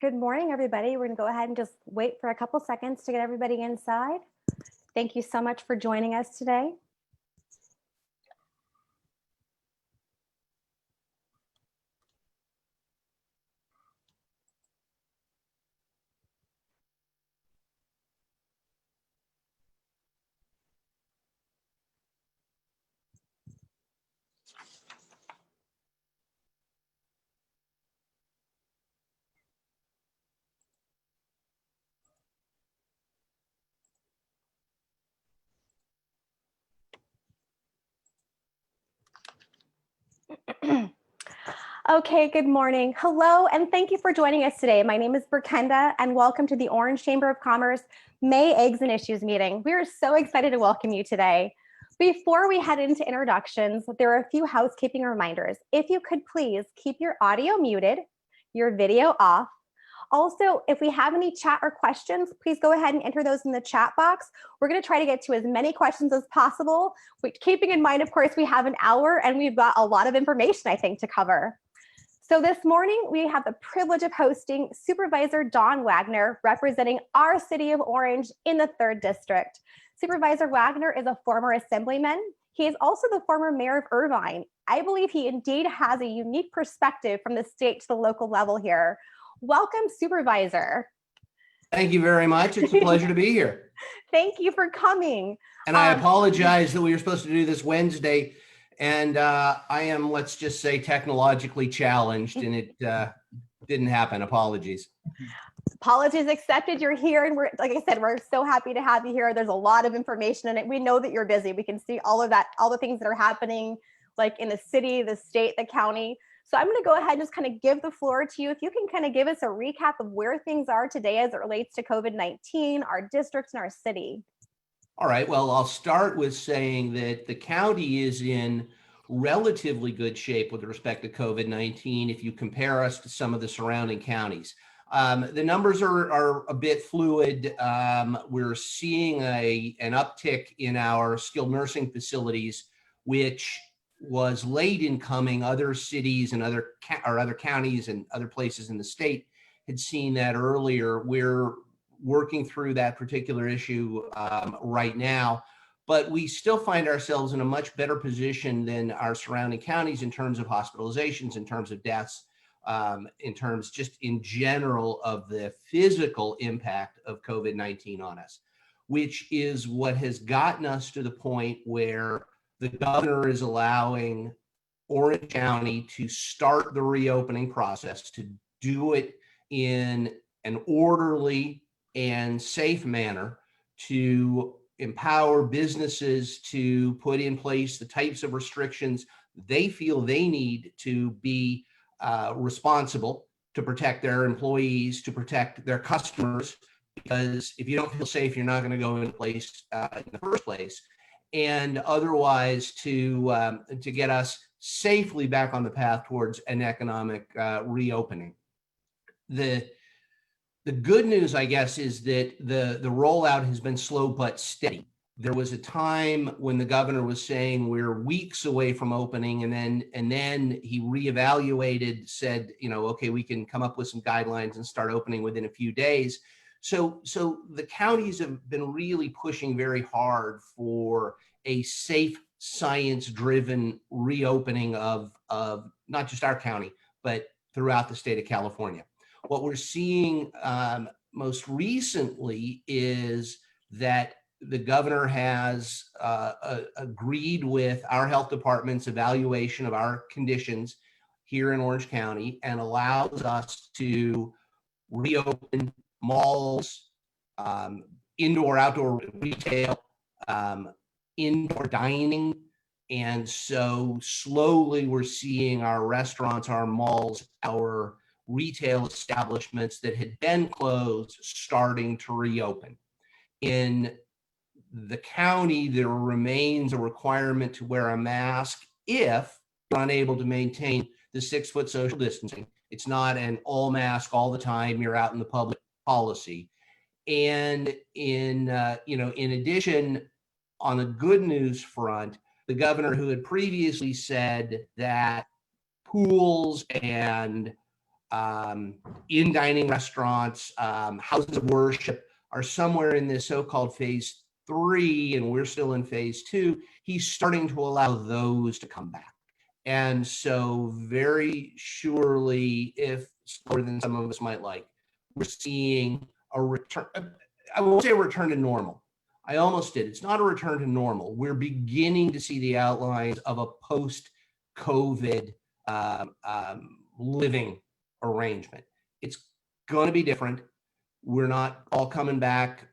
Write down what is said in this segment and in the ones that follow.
Good morning, everybody. We're going to go ahead and just wait for a couple seconds to get everybody inside. Thank you so much for joining us today. Okay, good morning. Hello, and thank you for joining us today. My name is Berkenda, and welcome to the Orange Chamber of Commerce May Eggs and Issues meeting. We are so excited to welcome you today. Before we head into introductions, there are a few housekeeping reminders. If you could please keep your audio muted, your video off. Also, if we have any chat or questions, please go ahead and enter those in the chat box. We're going to try to get to as many questions as possible, keeping in mind, of course, we have an hour and we've got a lot of information, I think, to cover. So this morning, we have the privilege of hosting Supervisor Don Wagner, representing our city of Orange in the 3rd District. Supervisor Wagner is a former assemblyman. He is also the former mayor of Irvine. I believe he indeed has a unique perspective from the state to the local level here. Welcome, Supervisor. Thank you very much. It's a pleasure to be here. Thank you for coming. And I apologize that we were supposed to do this Wednesday, and I am, let's just say, technologically challenged, and it didn't happen. Apologies. Apologies accepted. You're here, and like I said, we're so happy to have you here. There's a lot of information in it. We know that you're busy. We can see all of that, all the things that are happening, like in the city, the state, the county. So I'm going to go ahead and just kind of give the floor to you. If you can kind of give us a recap of where things are today as it relates to COVID-19, our districts, and our city. All right. Well, I'll start with saying that the county is in relatively good shape with respect to COVID-19 if you compare us to some of the surrounding counties. The numbers are a bit fluid. We're seeing an uptick in our skilled nursing facilities, which was late in coming. Other cities and other counties and other places in the state had seen that earlier. We're working through that particular issue right now, but we still find ourselves in a much better position than our surrounding counties in terms of hospitalizations, in terms of deaths, in terms just in general of the physical impact of COVID-19 on us, which is what has gotten us to the point where the governor is allowing Orange County to start the reopening process, to do it in an orderly and safe manner, to empower businesses to put in place the types of restrictions they feel they need to be responsible to protect their employees, to protect their customers, because if you don't feel safe, you're not going to go into place in the first place. And otherwise to get us safely back on the path towards an economic reopening. The good news, I guess, is that the rollout has been slow but steady. There was a time when the governor was saying we're weeks away from opening, and then he reevaluated, said, okay, we can come up with some guidelines and start opening within a few days. So the counties have been really pushing very hard for a safe, science-driven reopening of not just our county, but throughout the state of California. What we're seeing most recently is that the governor has agreed with our health department's evaluation of our conditions here in Orange County and allows us to reopen malls, indoor, outdoor retail, indoor dining. And so slowly we're seeing our restaurants, our malls, our retail establishments that had been closed starting to reopen. In the county, there remains a requirement to wear a mask if you're unable to maintain the 6-foot social distancing. It's not an all mask all the time, you're out in the public policy. And in addition, on the good news front, the governor, who had previously said that pools and in dining restaurants, houses of worship are somewhere in this so-called phase 3, and we're still in phase 2. He's starting to allow those to come back. And so very surely, if slower than some of us might like, we're seeing a return. I won't say a return to normal. I almost did. It's not a return to normal. We're beginning to see the outlines of a post-COVID living arrangement. It's going to be different. We're not all coming back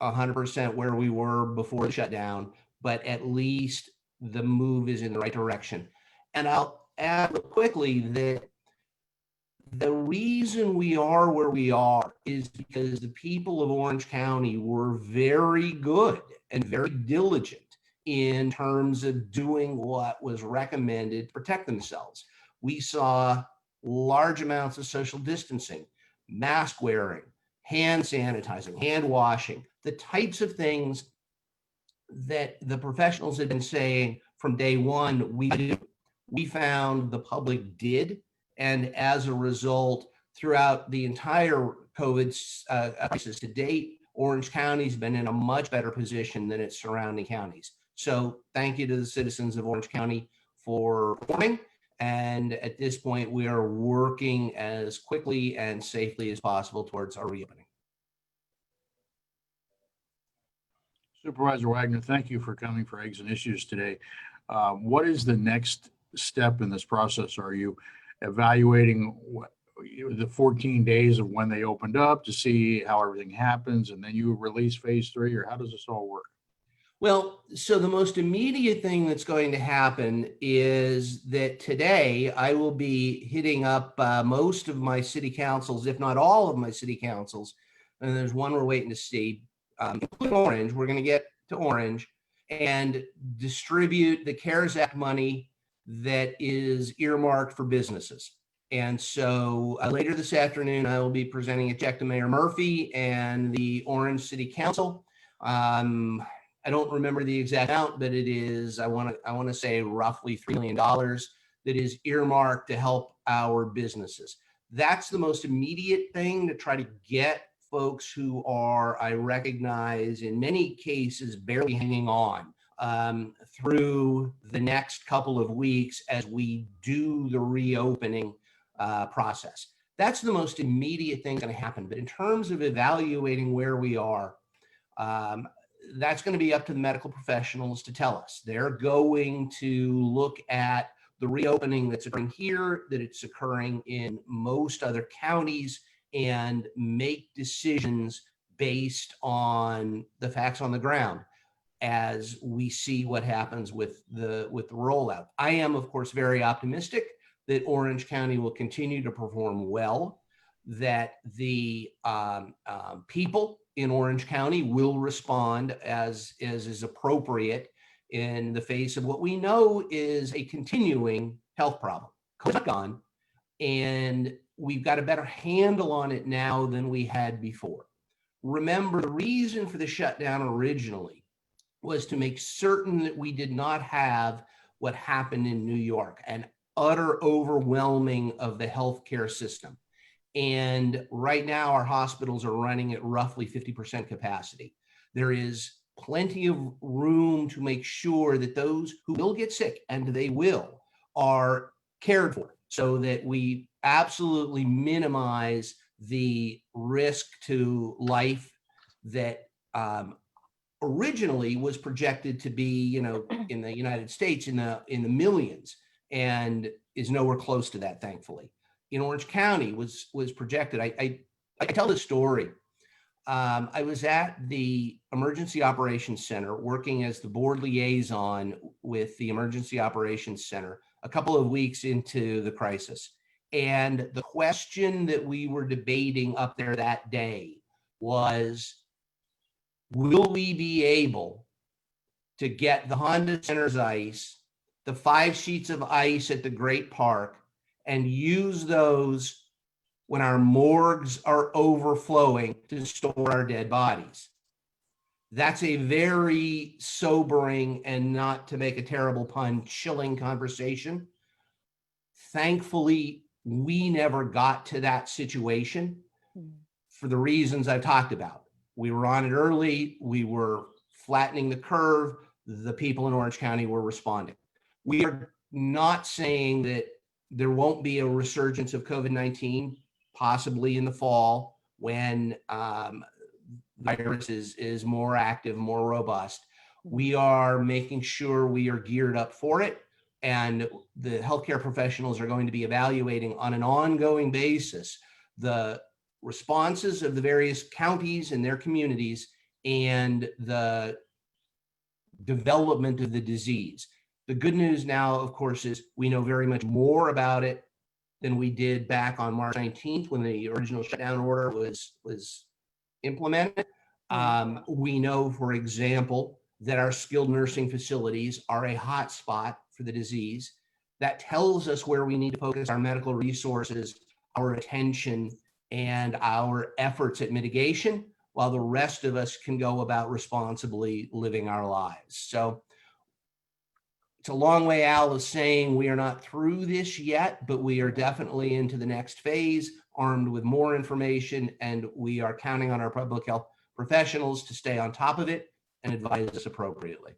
100% where we were before the shutdown, but at least the move is in the right direction. And I'll add quickly that the reason we are where we are is because the people of Orange County were very good and very diligent in terms of doing what was recommended to protect themselves. We saw large amounts of social distancing, mask wearing, hand sanitizing, hand washing, the types of things that the professionals had been saying from day one we do. We found the public did, and as a result, throughout the entire COVID crisis to date, Orange County's been in a much better position than its surrounding counties. So thank you to the citizens of Orange County for performing. And at this point, we are working as quickly and safely as possible towards our reopening. Supervisor Wagner, thank you for coming for Eggs and Issues today. What is the next step in this process? Are you evaluating the 14 days of when they opened up to see how everything happens, and then you release phase 3, or how does this all work? Well, so the most immediate thing that's going to happen is that today I will be hitting up most of my city councils, if not all of my city councils. And there's one we're waiting to see, including Orange. We're going to get to Orange and distribute the CARES Act money that is earmarked for businesses. And so later this afternoon, I will be presenting a check to Mayor Murphy and the Orange City Council. I don't remember the exact amount, but it is, I want to say roughly $3 million that is earmarked to help our businesses. That's the most immediate thing, to try to get folks who are, I recognize, in many cases, barely hanging on through the next couple of weeks as we do the reopening process. That's the most immediate thing going to happen. But in terms of evaluating where we are, that's going to be up to the medical professionals to tell us. They're going to look at the reopening that's occurring here, that it's occurring in most other counties, and make decisions based on the facts on the ground as we see what happens with the rollout. I am, of course, very optimistic that Orange County will continue to perform well, that the people in Orange County will respond as is appropriate in the face of what we know is a continuing health problem. COVID's not gone, and we've got a better handle on it now than we had before. Remember, the reason for the shutdown originally was to make certain that we did not have what happened in New York, an utter overwhelming of the healthcare system. And right now, our hospitals are running at roughly 50% capacity. There is plenty of room to make sure that those who will get sick, and they will, are cared for, so that we absolutely minimize the risk to life that originally was projected to be, in the United States in the millions, and is nowhere close to that, thankfully. In Orange County was projected. I tell this story. I was at the Emergency Operations Center working as the board liaison with the Emergency Operations Center a couple of weeks into the crisis. And the question that we were debating up there that day was, will we be able to get the Honda Center's ice, the 5 sheets of ice at the Great Park, and use those when our morgues are overflowing to store our dead bodies? That's a very sobering, and, not to make a terrible pun, chilling conversation. Thankfully, We never got to that situation for the reasons I've talked about. We were on it early. We were flattening the curve. The people in Orange County were responding. We are not saying that there won't be a resurgence of COVID-19, possibly in the fall when the virus is more active, more robust. We are making sure we are geared up for it. And the healthcare professionals are going to be evaluating on an ongoing basis the responses of the various counties and their communities and the development of the disease. The good news now, of course, is we know very much more about it than we did back on March 19th when the original shutdown order was implemented. We know, for example, that our skilled nursing facilities are a hot spot for the disease. That tells us where we need to focus our medical resources, our attention, and our efforts at mitigation, while the rest of us can go about responsibly living our lives. So it's a long way out of saying we are not through this yet, but we are definitely into the next phase, armed with more information, and we are counting on our public health professionals to stay on top of it and advise us appropriately.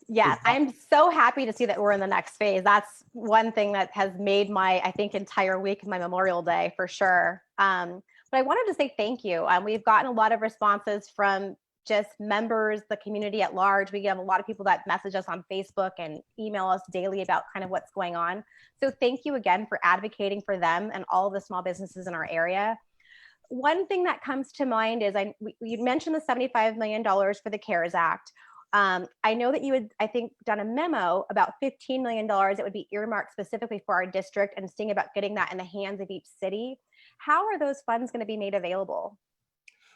Yes, I'm so happy to see that we're in the next phase. That's one thing that has made my, I think, entire week my Memorial Day for sure. But I wanted to say thank you. We've gotten a lot of responses from just members, the community at large. We have a lot of people that message us on Facebook and email us daily about kind of what's going on. So thank you again for advocating for them and all of the small businesses in our area. One thing that comes to mind is you mentioned the $75 million for the CARES Act. I know that you had, I think, done a memo about $15 million that would be earmarked specifically for our district and seeing about getting that in the hands of each city. How are those funds going to be made available?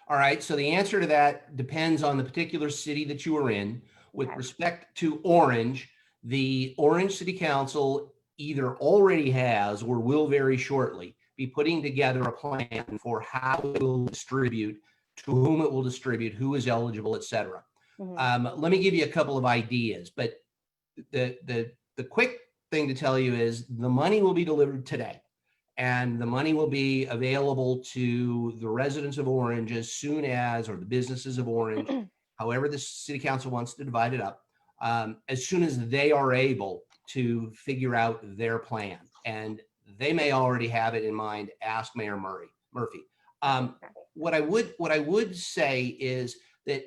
All right, so the answer to that depends on the particular city that you are in. With respect to Orange, the Orange City Council either already has or will very shortly be putting together a plan for how it will distribute, to whom it will distribute, who is eligible, et cetera. Let me give you a couple of ideas, but the quick thing to tell you is the money will be delivered today, and the money will be available to the residents of Orange as soon as, or the businesses of Orange, however the city council wants to divide it up, as soon as they are able to figure out their plan. And they may already have it in mind. Ask Mayor Murphy. What I would say is that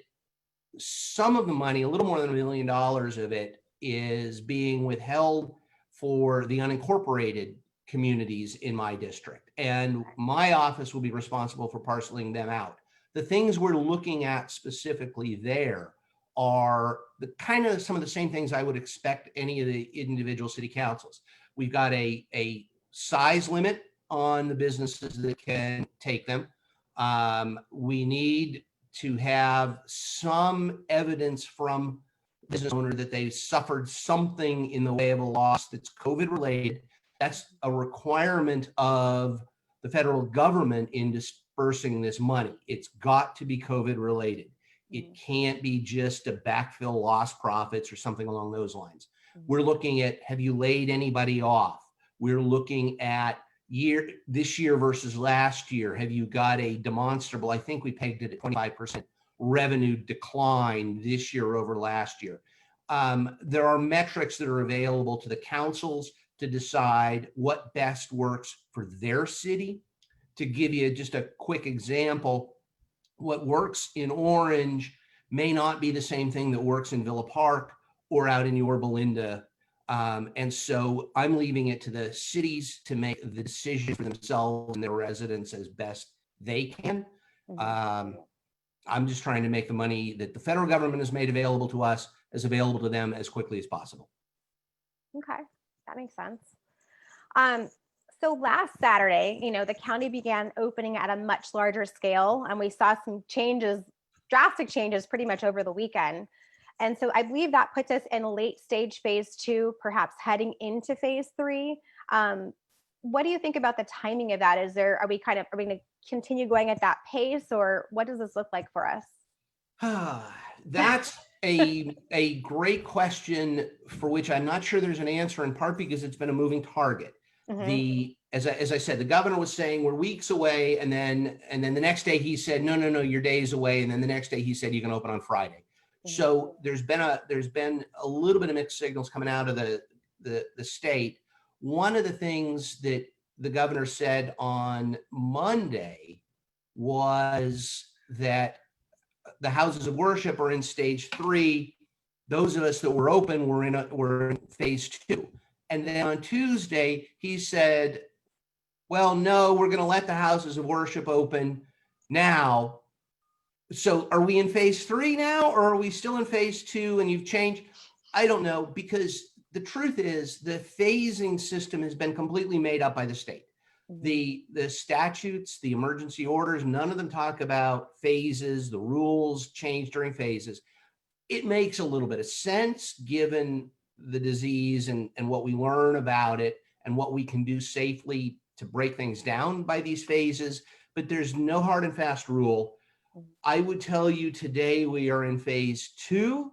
some of the money, a little more than $1 million of it, is being withheld for the unincorporated communities in my district. And my office will be responsible for parceling them out. The things we're looking at specifically there are the kind of some of the same things I would expect any of the individual city councils. We've got a size limit on the businesses that can take them. We need to have some evidence from the business owner that they suffered something in the way of a loss that's COVID related. That's a requirement of the federal government in dispersing this money. It's got to be COVID related. It can't be just a backfill lost profits or something along those lines. We're looking at, have you laid anybody off? We're looking at this year versus last year. Have you got a demonstrable, I think we pegged it at 25% revenue decline this year over last year. There are metrics that are available to the councils to decide what best works for their city. To give you just a quick example, what works in Orange may not be the same thing that works in Villa Park or out in Yorba Linda. And so I'm leaving it to the cities to make the decision for themselves and their residents as best they can. I'm just trying to make the money that the federal government has made available to us as available to them as quickly as possible. Okay, that makes sense. So last Saturday, the county began opening at a much larger scale, and we saw some changes, drastic changes pretty much over the weekend. And so I believe that puts us in late stage phase 2, perhaps heading into phase 3. What do you think about the timing of that? Are we going to continue going at that pace, or what does this look like for us? That's a great question for which I'm not sure there's an answer, in part because it's been a moving target. As I said, the governor was saying we're weeks away, and then the next day he said no, you're days away, and then the next day he said you can open on Friday. So there's been a little bit of mixed signals coming out of the state. One of the things that the governor said on Monday was that the houses of worship are in stage 3. Those of us that were open were in phase 2. And then on Tuesday, he said, well, no, we're going to let the houses of worship open now. So are we in phase 3 now, or are we still in phase 2 and you've changed? I don't know, because the truth is the phasing system has been completely made up by the state. The statutes, the emergency orders, none of them talk about phases. The rules change during phases. It makes a little bit of sense given the disease and what we learn about it and what we can do safely to break things down by these phases, but there's no hard and fast rule. I would tell you today we are in phase 2,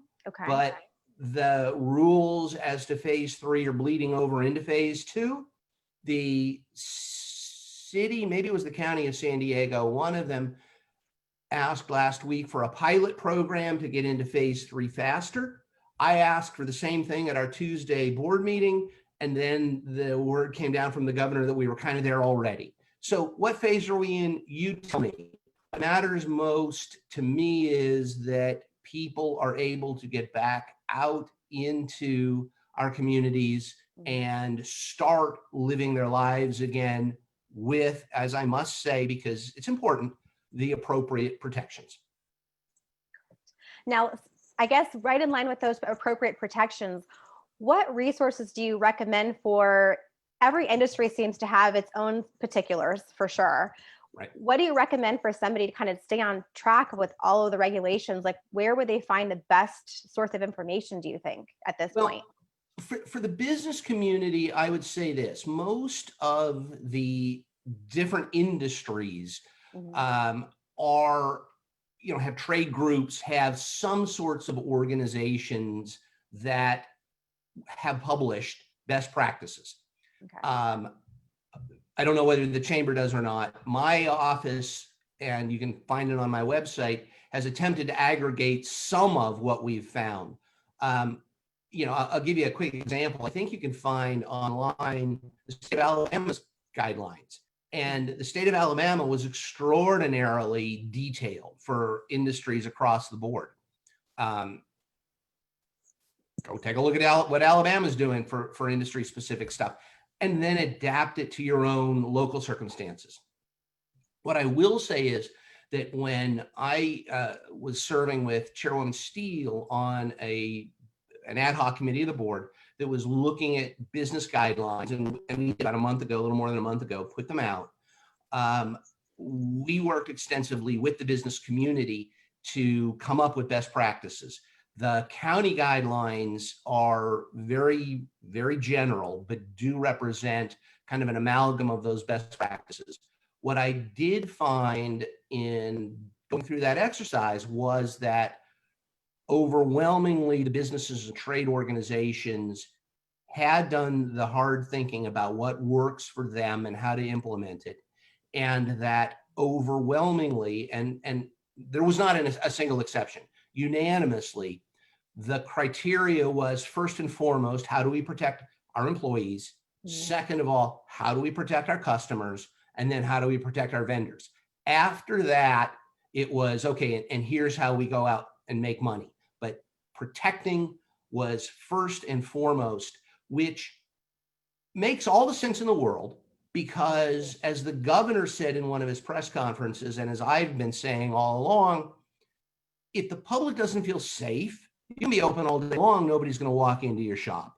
but the rules as to phase 3 are bleeding over into phase 2. The city, maybe it was the county of San Diego, one of them asked last week for a pilot program to get into phase 3 faster. I asked for the same thing at our Tuesday board meeting, and then the word came down from the governor that we were kind of there already. So what phase are we in? You tell me. What matters most to me is that people are able to get back out into our communities and start living their lives again with, as I must say, because it's important, the appropriate protections. Now, I guess right in line with those appropriate protections, what resources do you recommend for every industry seems to have its own particulars for sure. Right. What do you recommend for somebody to kind of stay on track with all of the regulations? Like, where would they find the best source of information, do you think, at this point? For the business community, I would say this: most of the different industries are, have trade groups, have some sorts of organizations that have published best practices. Okay. I don't know whether the chamber does or not. My office, and you can find it on my website, has attempted to aggregate some of what we've found. I'll give you a quick example. I think you can find online the state of Alabama's guidelines. And the state of Alabama was extraordinarily detailed for industries across the board. Go take a look at what Alabama's doing for industry specific stuff, and then adapt it to your own local circumstances. What I will say is that when I was serving with Chairwoman Steele on an ad hoc committee of the board that was looking at business guidelines, and we about a little more than a month ago, put them out. We worked extensively with the business community to come up with best practices. The county guidelines are very, very general, but do represent kind of an amalgam of those best practices. What I did find in going through that exercise was that overwhelmingly the businesses and trade organizations had done the hard thinking about what works for them and how to implement it. And that overwhelmingly, and there was not a single exception, unanimously, the criteria was first and foremost, how do we protect our employees? Second of all, how do we protect our customers? And then how do we protect our vendors? After that, it was, okay, and here's how we go out and make money. But protecting was first and foremost, which makes all the sense in the world, because as the governor said in one of his press conferences, and as I've been saying all along, if the public doesn't feel safe, you can be open all day long, nobody's going to walk into your shop.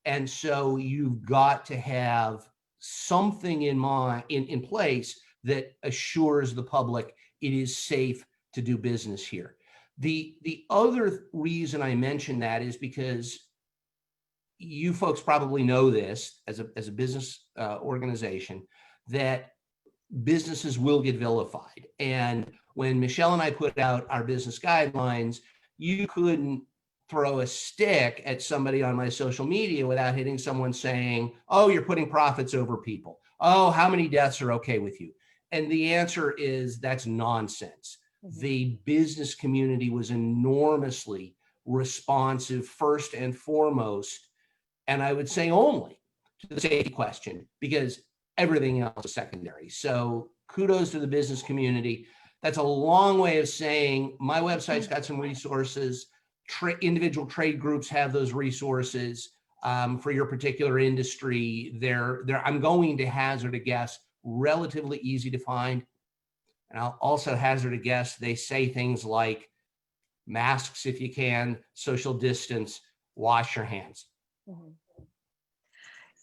And so you've got to have something in place that assures the public it is safe to do business here. The other reason I mention that is because you folks probably know this as a business organization, that businesses will get vilified. And when Michelle and I put out our business guidelines, you couldn't throw a stick at somebody on my social media without hitting someone saying, oh, you're putting profits over people. Oh, how many deaths are okay with you? And the answer is that's nonsense. The business community was enormously responsive, first and foremost, and I would say only to the safety question, because everything else is secondary. So kudos to the business community. That's a long way of saying my website's got some resources. Individual trade groups have those resources for your particular industry. I'm going to hazard a guess, relatively easy to find. And I'll also hazard a guess, they say things like masks if you can, social distance, wash your hands.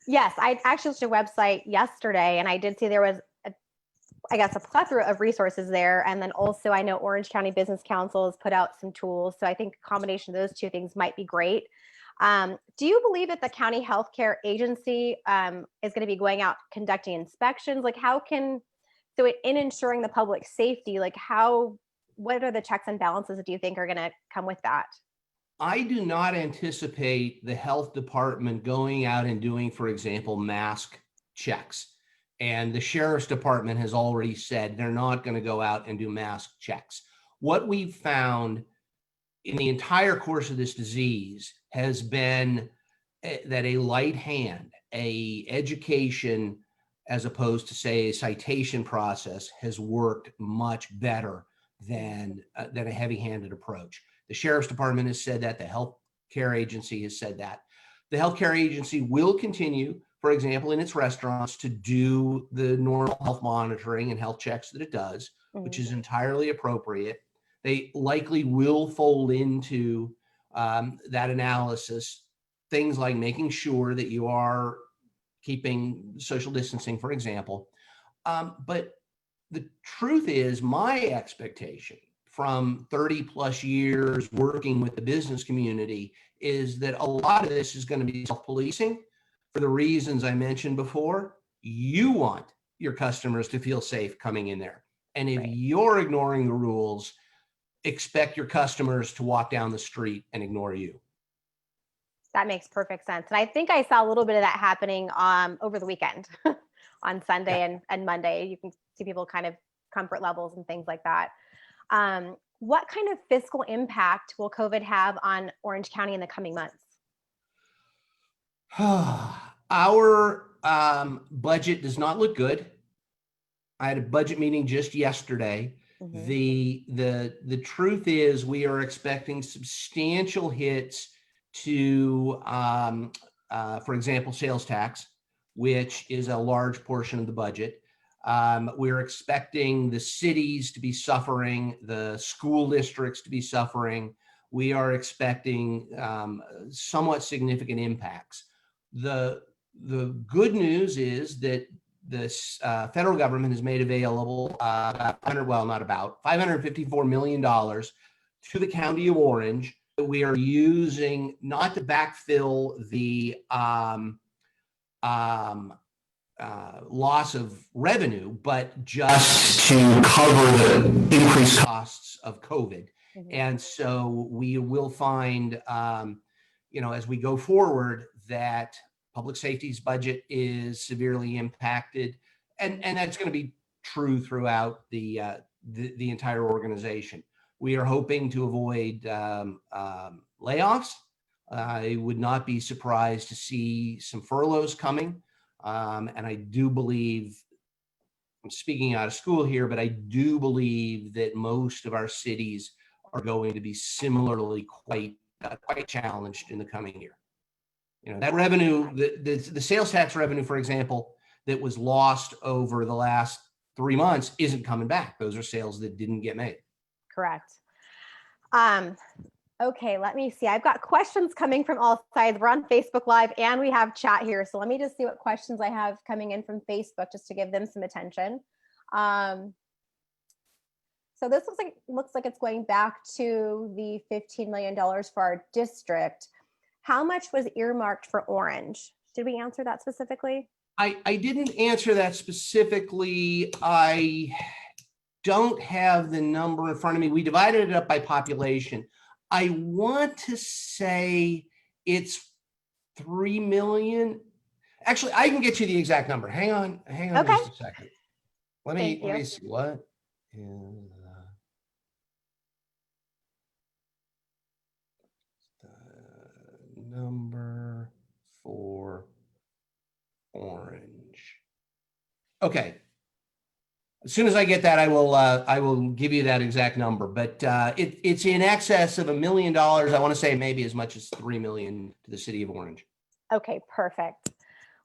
Yes, I actually looked at your website yesterday and I did see there was, a plethora of resources there. And then also I know Orange County Business Council has put out some tools. So I think a combination of those two things might be great. Do you believe that the county healthcare agency is going to be going out conducting inspections? Like in ensuring the public safety, what are the checks and balances that do you think are going to come with that? I do not anticipate the health department going out and doing, for example, mask checks. And the sheriff's department has already said they're not going to go out and do mask checks. What we've found in the entire course of this disease has been that a light hand, a education, as opposed to say a citation process, has worked much better than a heavy-handed approach. The sheriff's department has said that. The healthcare agency has said that. The healthcare agency will continue, for example, in its restaurants to do the normal health monitoring and health checks that it does, which is entirely appropriate. They likely will fold into that analysis things like making sure that you are keeping social distancing, for example. But the truth is, my expectation from 30 plus years working with the business community is that a lot of this is going to be self-policing for the reasons I mentioned before. You want your customers to feel safe coming in there. And if you're ignoring the rules, expect your customers to walk down the street and ignore you. That makes perfect sense. And I think I saw a little bit of that happening over the weekend on Sunday and Monday. You can see people kind of comfort levels and things like that. What kind of fiscal impact will COVID have on Orange County in the coming months? Our budget does not look good. I had a budget meeting just yesterday. The truth is we are expecting substantial hits to, for example, sales tax, which is a large portion of the budget. We're expecting the cities to be suffering, the school districts to be suffering. We are expecting somewhat significant impacts. The good news is that this federal government has made available $554 million to the county of Orange that we are using not to backfill the loss of revenue, but just to cover the increased costs of COVID. And so we will find, as we go forward, that public safety's budget is severely impacted, and that's going to be true throughout the entire organization. We are hoping to avoid layoffs. I would not be surprised to see some furloughs coming. And I do believe, I'm speaking out of school here, but I do believe that most of our cities are going to be similarly quite challenged in the coming year. That revenue, the sales tax revenue, for example, that was lost over the last 3 months isn't coming back. Those are sales that didn't get made. Correct. Okay, let me see. I've got questions coming from all sides. We're on Facebook Live and we have chat here. So let me just see what questions I have coming in from Facebook just to give them some attention. So this looks like it's going back to the $15 million for our district. How much was earmarked for Orange? Did we answer that specifically? I didn't answer that specifically. I don't have the number in front of me. We divided it up by population. I want to say it's 3 million. Actually, I can get you the exact number. Hang on Okay. just a second. Let Thank me you. see what is the number for Orange. Okay. As soon as I get that, I will give you that exact number, but it's in excess of $1 million. I want to say maybe as much as 3 million to the city of Orange. Okay, perfect.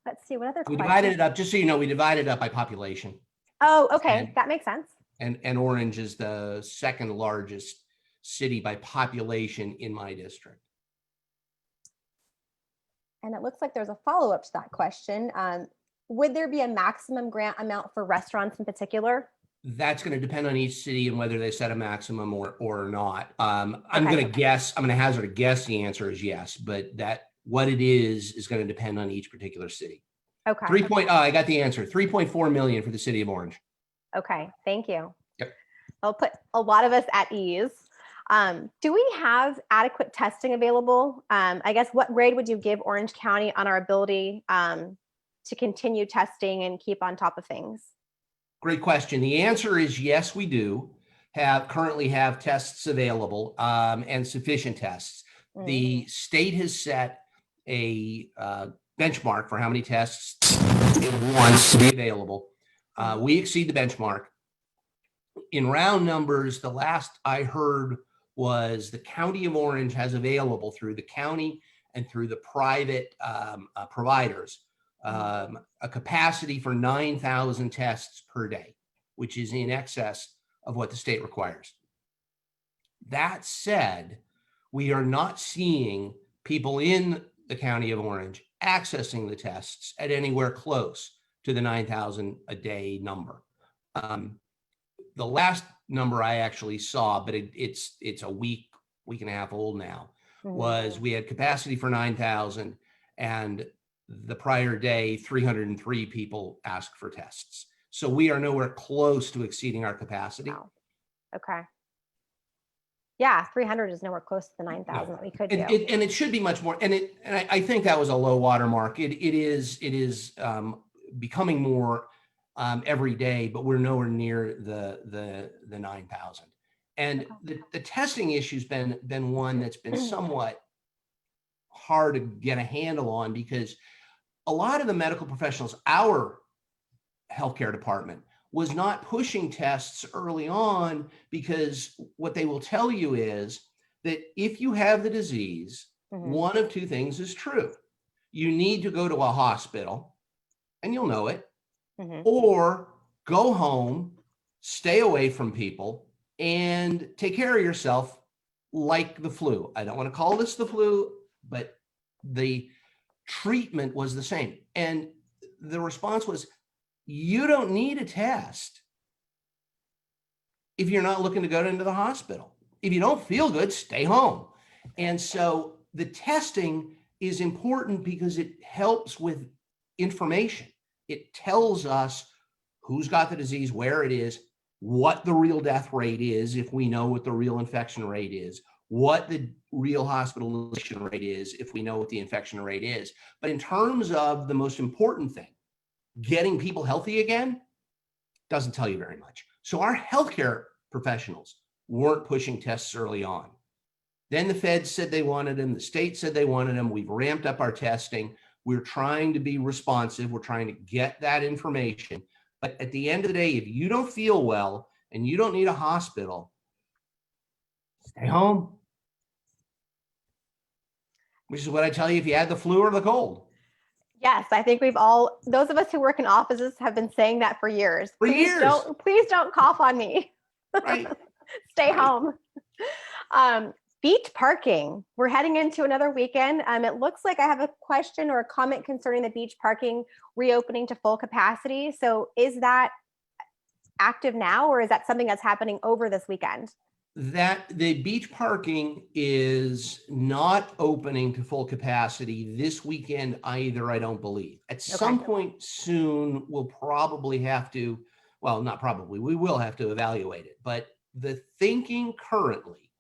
Let's see what other We questions. divided it up, just so you know, we divided it up by population. Oh, okay, And- that makes sense. And Orange is the second largest city by population in my district. And it looks like there's a follow-up to that question. Would there be a maximum grant amount for restaurants in particular? That's going to depend on each city and whether they set a maximum or not. I'm Okay. going to guess, I'm going to hazard a guess. The answer is yes, but what it is going to depend on each particular city. Okay. I got the answer. 3.4 million for the city of Orange. Okay, thank you. Yep. I'll put a lot of us at ease. Do we have adequate testing available? I guess what grade would you give Orange County on our ability to continue testing and keep on top of things? Great question. The answer is yes, we do currently have tests available and sufficient tests. The state has set a benchmark for how many tests it wants to be available. We exceed the benchmark. In round numbers, the last I heard was the County of Orange has available through the county and through the private providers a capacity for 9,000 tests per day, which is in excess of what the state requires. That said, we are not seeing people in the County of Orange accessing the tests at anywhere close to the 9,000 a day number. The last number I actually saw, but it's a week and a half old now, was we had capacity for 9,000, and the prior day, 303 people asked for tests. So we are nowhere close to exceeding our capacity. Wow. Okay. Yeah, 300 is nowhere close to the 9,000 that we could do. And it should be much more. And I think that was a low water mark. It is becoming more every day, but we're nowhere near the 9,000. And the testing issue's been one that's been somewhat hard to get a handle on, because a lot of the medical professionals, our healthcare department, was not pushing tests early on, because what they will tell you is that if you have the disease, one of two things is true. You need to go to a hospital, and you'll know it, or go home, stay away from people, and take care of yourself like the flu. I don't want to call this the flu, but the treatment was the same. And the response was, you don't need a test if you're not looking to go into the hospital. If you don't feel good, stay home. And so the testing is important because it helps with information. It tells us who's got the disease, where it is, what the real death rate is, if we know what the real infection rate is, what the real hospitalization rate is, if we know what the infection rate is. But in terms of the most important thing, getting people healthy again, doesn't tell you very much. So our healthcare professionals weren't pushing tests early on. Then the feds said they wanted them. The state said they wanted them. We've ramped up our testing. We're trying to be responsive. We're trying to get that information. But at the end of the day, if you don't feel well and you don't need a hospital, stay home. Which is what I tell you if you had the flu or the cold. Yes, I think those of us who work in offices have been saying that for years. Please don't cough on me. Right. Stay home. Beach parking. We're heading into another weekend. It looks like I have a question or a comment concerning the beach parking reopening to full capacity. So is that active now, or is that something that's happening over this weekend? That the beach parking is not opening to full capacity this weekend either, I don't believe. At some point soon, we'll probably have to, well, not probably, we will have to evaluate it. But the thinking currently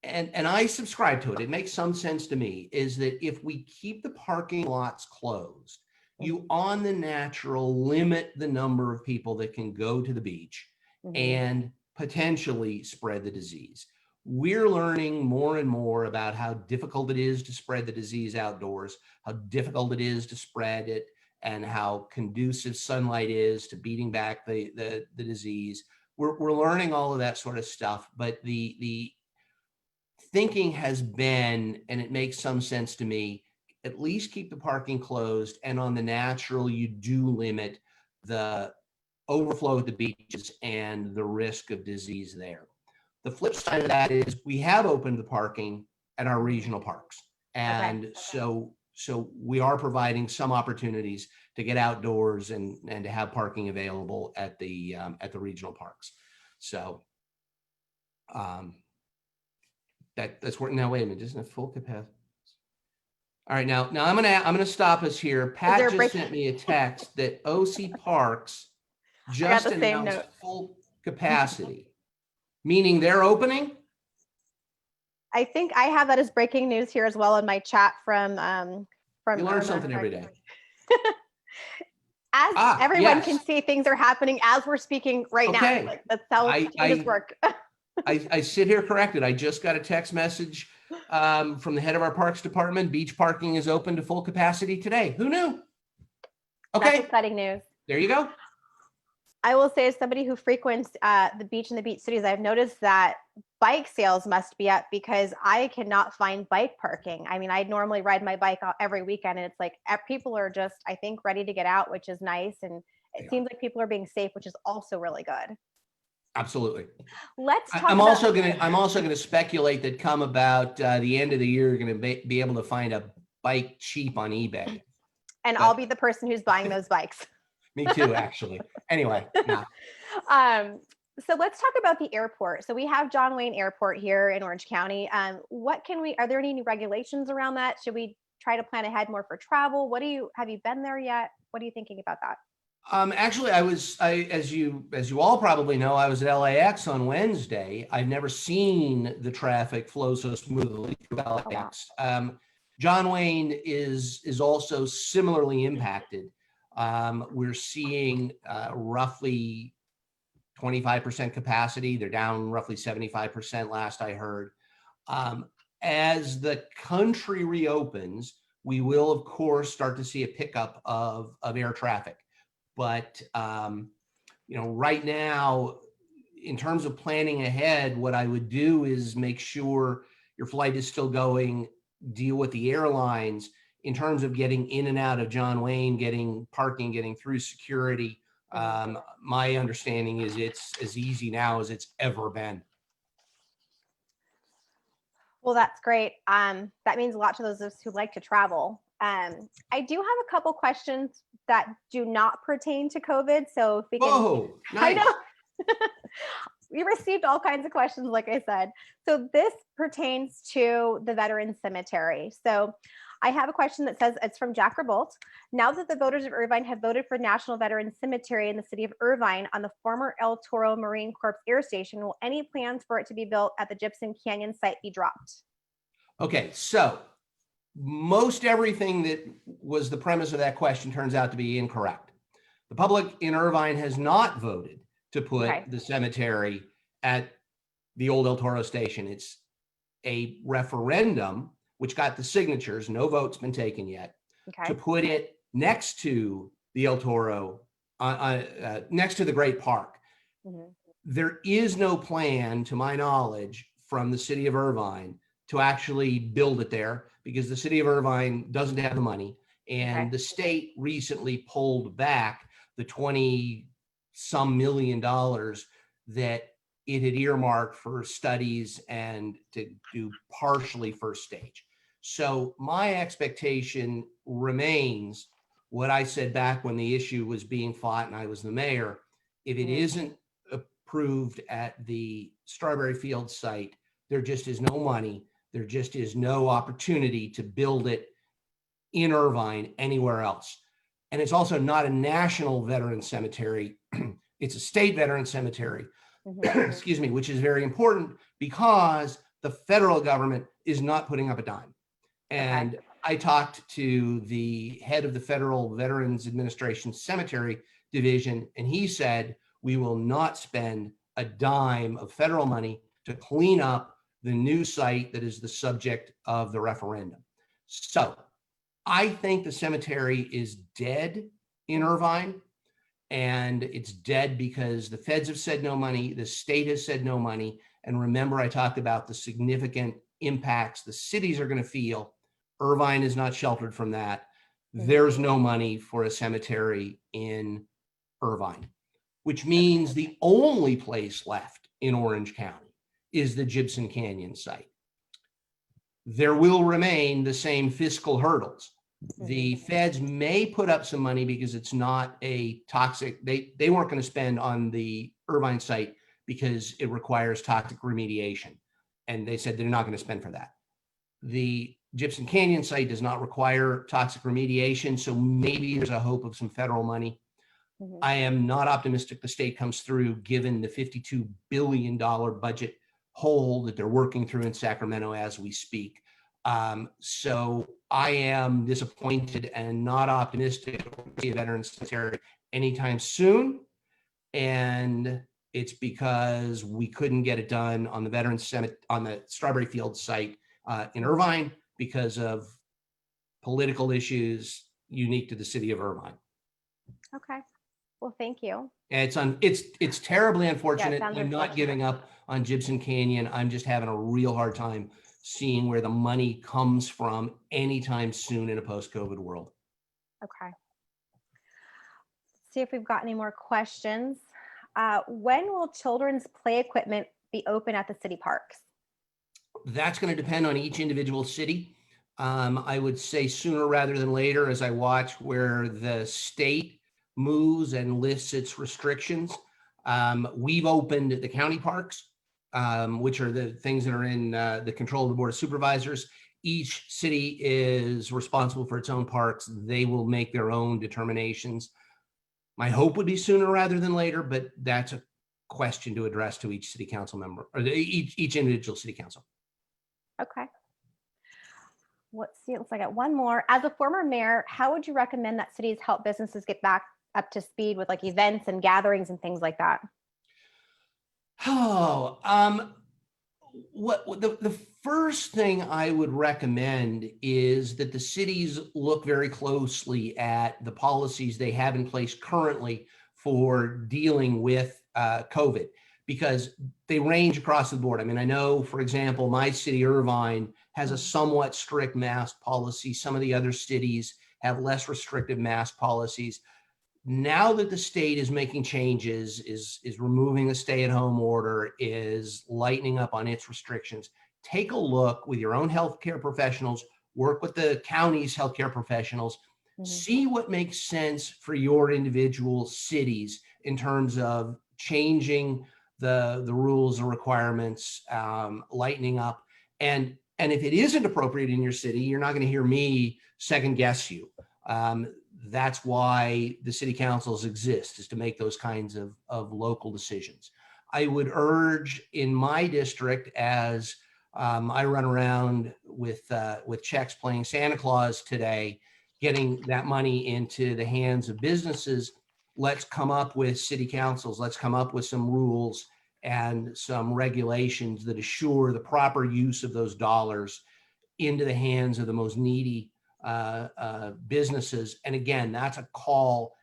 and I subscribe to it. It makes some sense to me, is that if we keep the parking lots closed, you on the natural limit the number of people that can go to the beach and potentially spread the disease. We're learning more and more about how difficult it is to spread the disease outdoors, how difficult it is to spread it, and how conducive sunlight is to beating back the disease. We're learning all of that sort of stuff, but the thinking has been, and it makes some sense to me, at least keep the parking closed, and on the natural, you do limit the overflow at the beaches and the risk of disease there. The flip side of that is we have opened the parking at our regional parks. And so we are providing some opportunities to get outdoors and to have parking available at the regional parks. So that's where, now wait a minute, isn't it full capacity? All right, now I'm gonna stop us here. Pat just sent me a text that OC Parks just announced full capacity, meaning they're opening. I think I have that as breaking news here as well in my chat from You learn something every day. As everyone can see, things are happening as we're speaking right now. Like, that's how changes work. I sit here corrected. I just got a text message from the head of our parks department. Beach parking is open to full capacity today. Who knew? Okay. That's exciting news. There you go. I will say, as somebody who frequents the beach and the beach cities, I've noticed that bike sales must be up because I cannot find bike parking. I mean, I normally ride my bike out every weekend, and it's like people are just, I think, ready to get out, which is nice. And it seems like people are being safe, which is also really good. Absolutely. Let's talk I'm also gonna speculate that come about the end of the year, you're gonna be able to find a bike cheap on eBay. And I'll be the person who's buying those bikes. Me too, actually. Anyway. Yeah. So let's talk about the airport. So we have John Wayne Airport here in Orange County. Are there any new regulations around that? Should we try to plan ahead more for travel? Have you been there yet? What are you thinking about that? Actually, as you all probably know, I was at LAX on Wednesday. I've never seen the traffic flow so smoothly through LAX. John Wayne is also similarly impacted. We're seeing roughly 25% capacity. They're down roughly 75% last I heard. As the country reopens, we will, of course, start to see a pickup of air traffic. But right now, in terms of planning ahead, what I would do is make sure your flight is still going, deal with the airlines in terms of getting in and out of John Wayne, getting parking, getting through security. My understanding is it's as easy now as it's ever been. Well, that's great. That means a lot to those of us who like to travel. I do have a couple questions that do not pertain to COVID. So if we can, Whoa, nice. I know. We received all kinds of questions, like I said. So this pertains to the Veterans Cemetery. So I have a question that says, it's from Jack Revolt. Now that the voters of Irvine have voted for National Veterans Cemetery in the city of Irvine on the former El Toro Marine Corps Air Station, will any plans for it to be built at the Gypsum Canyon site be dropped? Okay, so most everything that was the premise of that question turns out to be incorrect. The public in Irvine has not voted to put the cemetery at the old El Toro station. It's a referendum, which got the signatures, no vote's been taken yet, to put it next to the El Toro, next to the Great Park. There is no plan, to my knowledge, from the city of Irvine to actually build it there, because the city of Irvine doesn't have the money, and the state recently pulled back the 20-some million dollars that it had earmarked for studies and to do partially first stage. So my expectation remains what I said back when the issue was being fought and I was the mayor. If it isn't approved at the Strawberry Fields site, there just is no money. There just is no opportunity to build it in Irvine anywhere else. And it's also not a national veteran cemetery. It's a state veteran cemetery, excuse me, which is very important because The federal government is not putting up a dime. And I talked to the head of the Federal Veterans Administration Cemetery Division, and he said, we will not spend a dime of federal money to clean up the new site that is the subject of the referendum. So I think the cemetery is dead in Irvine, and it's dead because the feds have said no money, the state has said no money. And remember, I talked about the significant impacts the cities are going to feel. Irvine is not sheltered from that. There's no money for a cemetery in Irvine, which means the only place left in Orange County is the Gibson Canyon site. There will remain the same fiscal hurdles. The feds may put up some money because it's not a toxic, they weren't going to spend on the Irvine site because it requires toxic remediation. And they said they're not going to spend for that. The Gibson Canyon site does not require toxic remediation, so maybe there's a hope of some federal money. I am not optimistic the state comes through given the $52 billion budget hole that they're working through in Sacramento as we speak. So I am disappointed and not optimistic to see a veterans cemetery anytime soon. And it's because we couldn't get it done on the veterans cemetery on the Strawberry Field site in Irvine because of political issues unique to the city of Irvine. Okay. Well, thank you. And it's terribly unfortunate. sounds I'm not unfortunate. giving up on Gibson Canyon. I'm just having a real hard time seeing where the money comes from anytime soon in a post-COVID world. Okay. Let's see if we've got any more questions. When will children's play equipment be open at the city parks? That's going to depend on each individual city. I would say sooner rather than later as I watch where the state moves and lifts its restrictions. We've opened the county parks, which are the things that are in the control of the Board of Supervisors. Each city is responsible for its own parks. They will make their own determinations. My hope would be sooner rather than later, but that's a question to address to each city council member or each individual city council. Okay. Let's see, it looks like I got one more. As a former mayor, how would you recommend that cities help businesses get back up to speed with like events and gatherings and things like that? Oh, the first thing I would recommend is that the cities look very closely at the policies they have in place currently for dealing with COVID, because they range across the board. I mean, I know, for example, my city, Irvine, has a somewhat strict mask policy. Some of the other cities have less restrictive mask policies. Now that the state is making changes, is removing the stay-at-home order, is lightening up on its restrictions, take a look with your own healthcare professionals, work with the county's healthcare professionals, see what makes sense for your individual cities in terms of changing the rules and requirements, lightening up. And if it isn't appropriate in your city, you're not going to hear me second guess you. That's why the city councils exist, is to make those kinds of local decisions. I would urge in my district, as I run around with checks playing Santa Claus today, getting that money into the hands of businesses, let's come up with city councils, let's come up with some rules and some regulations that assure the proper use of those dollars into the hands of the most needy businesses. And again, that's a call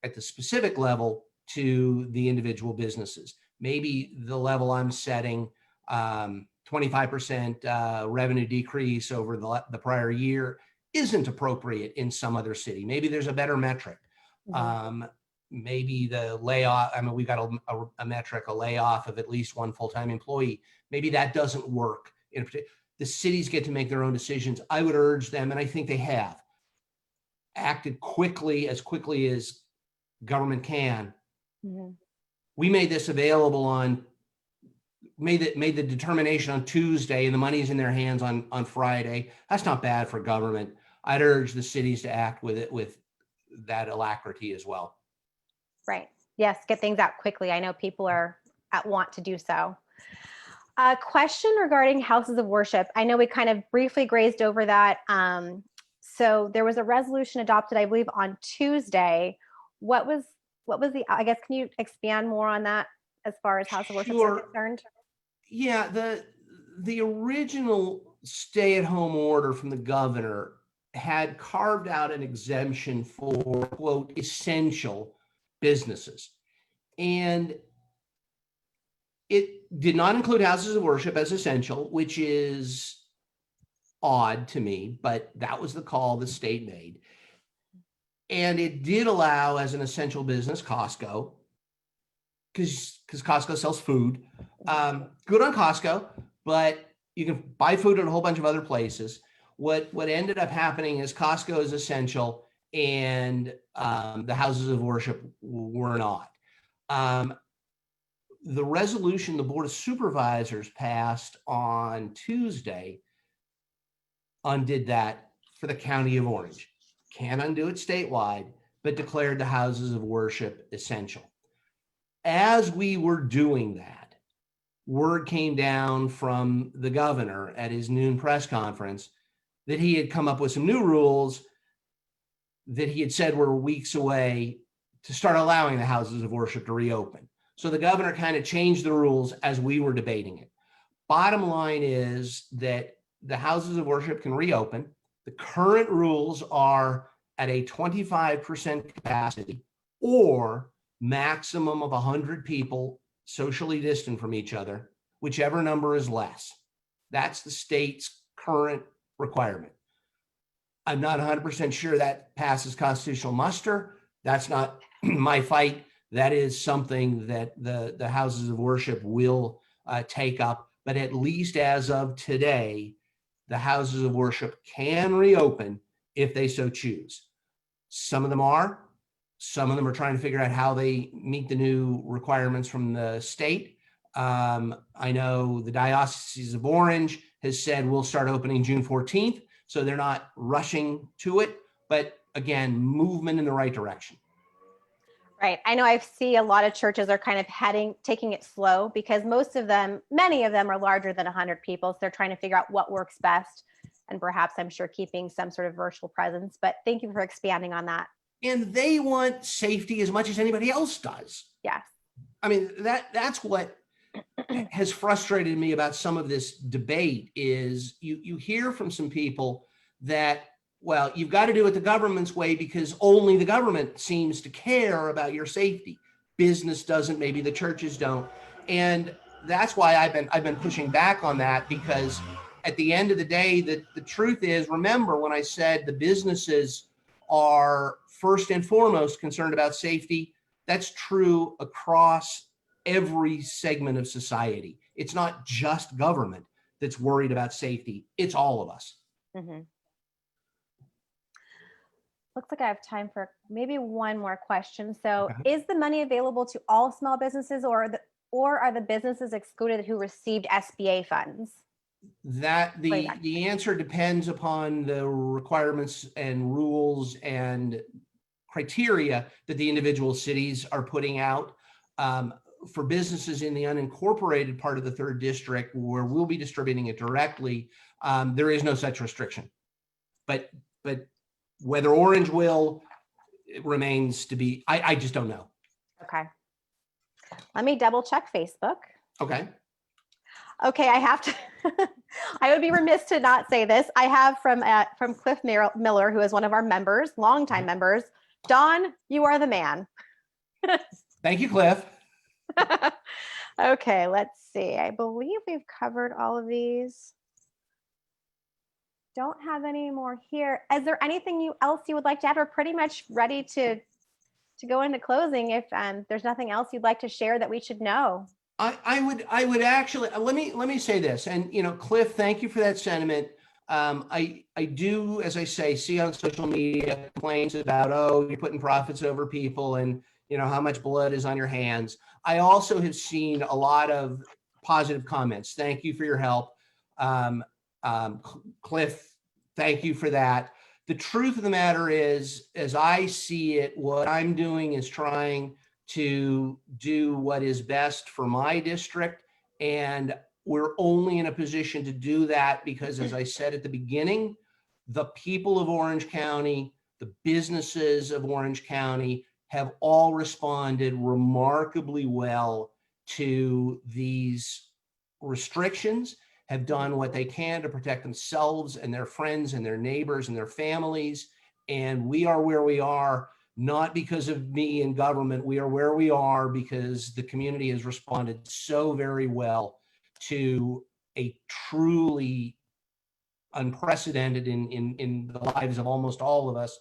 at the specific level to the individual businesses. Maybe the level I'm setting, 25% revenue decrease over the prior year, isn't appropriate in some other city. Maybe there's a better metric. Maybe the layoff, I mean, we got a metric, a layoff of at least one full-time employee. Maybe that doesn't work. The cities get to make their own decisions. I would urge them, and I think they have, acted quickly as government can. We made this available made the determination on Tuesday, and the money's in their hands on Friday. That's not bad for government. I'd urge the cities to act with that alacrity as well. Right. Yes, get things out quickly. I know people are at want to do so. A question regarding houses of worship. I know we kind of briefly grazed over that. So there was a resolution adopted, I believe, on Tuesday. What was the, I guess, can you expand more on that as far as house of worship are concerned? Yeah, the original stay-at-home order from the governor had carved out an exemption for, quote, essential businesses. And it did not include houses of worship as essential, which is odd to me, but that was the call the state made. And it did allow as an essential business Costco, because Costco sells food. Good on Costco, but you can buy food at a whole bunch of other places. What ended up happening is Costco is essential and the houses of worship were not. The resolution the Board of Supervisors passed on Tuesday undid that for the County of Orange. Can't undo it statewide, but declared the houses of worship essential. As we were doing that, word came down from the governor at his noon press conference that he had come up with some new rules that he had said were weeks away to start allowing the houses of worship to reopen. So the governor kind of changed the rules as we were debating it. Bottom line is that the houses of worship can reopen. The current rules are at a 25% capacity or maximum of 100 people socially distant from each other, whichever number is less. That's the state's current requirement. I'm not 100% sure that passes constitutional muster. That's not my fight. That is something that the houses of worship will take up. But at least as of today, the houses of worship can reopen if they so choose. Some of them are. Some of them are trying to figure out how they meet the new requirements from the state. I know the Diocese of Orange has said we'll start opening June 14th, so they're not rushing to it. But again, movement in the right direction. Right. I know I see a lot of churches are kind of taking it slow because many of them are larger than 100 people. So they're trying to figure out what works best and perhaps, I'm sure, keeping some sort of virtual presence. But thank you for expanding on that. And they want safety as much as anybody else does. Yes. I mean, that's what has frustrated me about some of this debate is you hear from some people that, well, you've got to do it the government's way because only the government seems to care about your safety. Business doesn't, maybe the churches don't. And that's why I've been pushing back on that, because at the end of the day, the truth is, remember when I said the businesses are first and foremost concerned about safety, that's true across every segment of society. It's not just government that's worried about safety. It's all of us. Mm-hmm. Looks like I have time for maybe one more question. So is the money available to all small businesses or are the businesses excluded who received SBA funds? That the answer depends upon the requirements and rules and criteria that the individual cities are putting out. For businesses in the unincorporated part of the 3rd district where we'll be distributing it directly, there is no such restriction. But whether Orange will, it remains to be, I just don't know. Okay. Let me double check Facebook. Okay. Okay, I have to, I would be remiss to not say this. I have from Cliff Miller, who is one of our members, longtime members. Don, you are the man. Thank you, Cliff. Okay, let's see. I believe we've covered all of these. Don't have any more here. Is there anything else you would like to add? We're pretty much ready to go into closing. If there's nothing else you'd like to share that we should know. I would actually, let me say this, and Cliff, thank you for that sentiment. I do, as I say, see on social media complaints about, oh, you're putting profits over people and how much blood is on your hands. I also have seen a lot of positive comments. Thank you for your help. Cliff, thank you for that. The truth of the matter is, as I see it, what I'm doing is trying to do what is best for my district. And we're only in a position to do that because, as I said at the beginning, the people of Orange County, the businesses of Orange County have all responded remarkably well to these restrictions, have done what they can to protect themselves and their friends and their neighbors and their families. And we are where we are, not because of me in government. We are where we are because the community has responded so very well to a truly unprecedented in the lives of almost all of us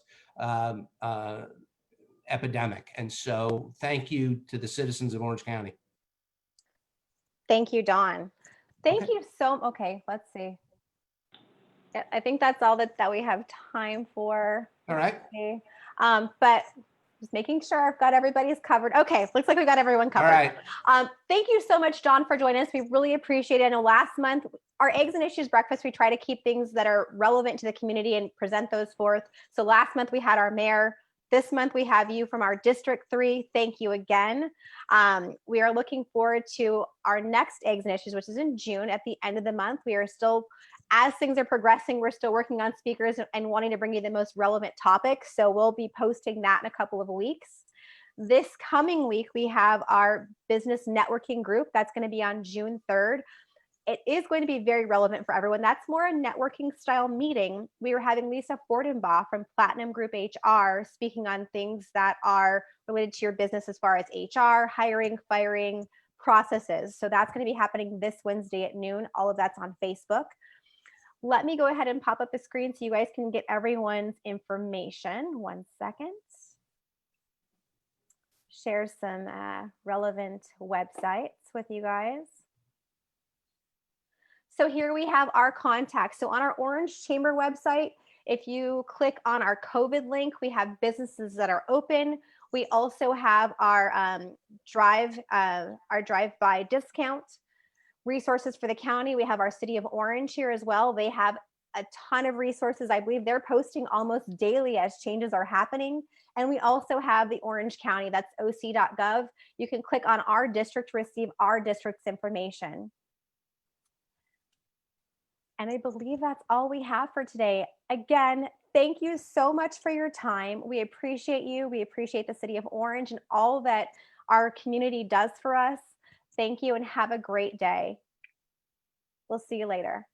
epidemic. And so thank you to the citizens of Orange County. Thank you, Dawn. Thank Okay. you so, okay, let's see. I think that's all that we have time for. All right. Okay. But just making sure I've got everybody's covered. Okay, looks like we got everyone covered. All right. Thank you so much, Dawn, for joining us. We really appreciate it. I know last month, our Eggs and Issues breakfast, we try to keep things that are relevant to the community and present those forth. So last month we had our mayor. This month we have you from our District 3. Thank you again. We are looking forward to our next Eggs and Issues, which is in June at the end of the month. We are still, as things are progressing, we're still working on speakers and wanting to bring you the most relevant topics. So we'll be posting that in a couple of weeks. This coming week, we have our business networking group. That's going to be on June 3rd. It is going to be very relevant for everyone. That's more a networking style meeting. We are having Lisa Fordenbaugh from Platinum Group HR speaking on things that are related to your business as far as HR, hiring, firing, processes. So that's going to be happening this Wednesday at noon. All of that's on Facebook. Let me go ahead and pop up the screen so you guys can get everyone's information. 1 second. Share some relevant websites with you guys. So here we have our contacts. So on our Orange Chamber website, if you click on our COVID link, we have businesses that are open. We also have our drive-by discount resources for the county. We have our City of Orange here as well. They have a ton of resources. I believe they're posting almost daily as changes are happening. And we also have the Orange County, that's oc.gov. You can click on our district to receive our district's information. And I believe that's all we have for today. Again, thank you so much for your time. We appreciate you. We appreciate the City of Orange and all that our community does for us. Thank you and have a great day. We'll see you later.